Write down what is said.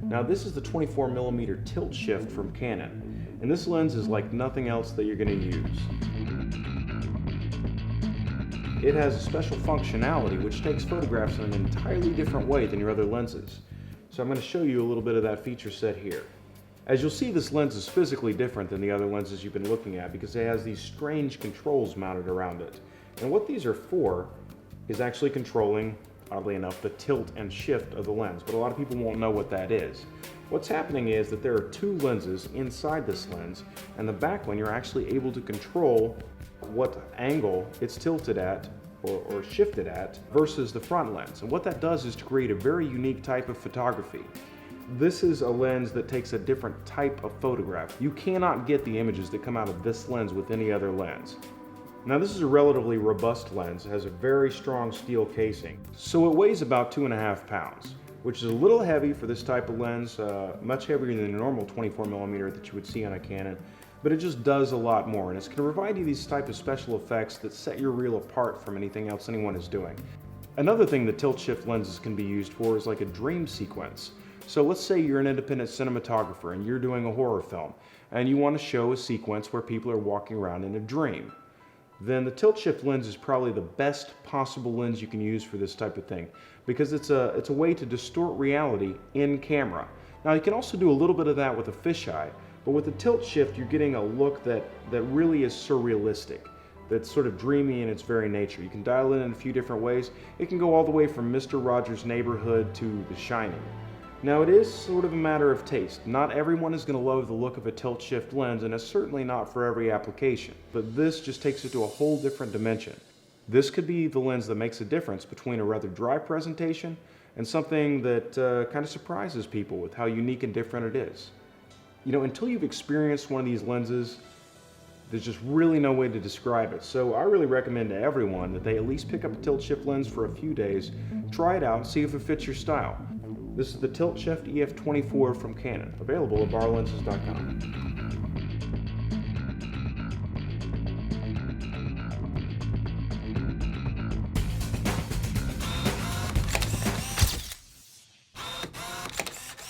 Now this is the 24mm tilt shift from Canon, and this lens is like nothing else that you're going to use. It has a special functionality which takes photographs in an entirely different way than your other lenses. So I'm going to show you a little bit of that feature set here. As you'll see, this lens is physically different than the other lenses you've been looking at because it has these strange controls mounted around it. And what these are for is actually controlling, oddly enough, the tilt and shift of the lens, but a lot of people won't know what that is. What's happening is that there are two lenses inside this lens, and the back one you're actually able to control what angle it's tilted at or shifted at versus the front lens. And what that does is to create a very unique type of photography. This is a lens that takes a different type of photograph. You cannot get the images that come out of this lens with any other lens. Now this is a relatively robust lens. It has a very strong steel casing. So it weighs about 2.5 pounds, which is a little heavy for this type of lens, much heavier than the normal 24mm that you would see on a Canon, but it just does a lot more, and it's going to provide you these type of special effects that set your reel apart from anything else anyone is doing. Another thing that tilt shift lenses can be used for is like a dream sequence. So let's say you're an independent cinematographer and you're doing a horror film and you want to show a sequence where people are walking around in a dream. Then the tilt shift lens is probably the best possible lens you can use for this type of thing because it's a way to distort reality in camera. Now you can also do a little bit of that with a fisheye, but with the tilt shift you're getting a look that really is surrealistic, that's sort of dreamy in its very nature. You can dial it in a few different ways. It can go all the way from Mr. Rogers' Neighborhood to The Shining. Now it is sort of a matter of taste. Not everyone is going to love the look of a tilt shift lens, and it's certainly not for every application. But this just takes it to a whole different dimension. This could be the lens that makes a difference between a rather dry presentation and something that kind of surprises people with how unique and different it is. You know, until you've experienced one of these lenses, there's just really no way to describe it. So I really recommend to everyone that they at least pick up a tilt shift lens for a few days, try it out, see if it fits your style. This is the Tilt Shift EF24 from Canon, available at barlenses.com.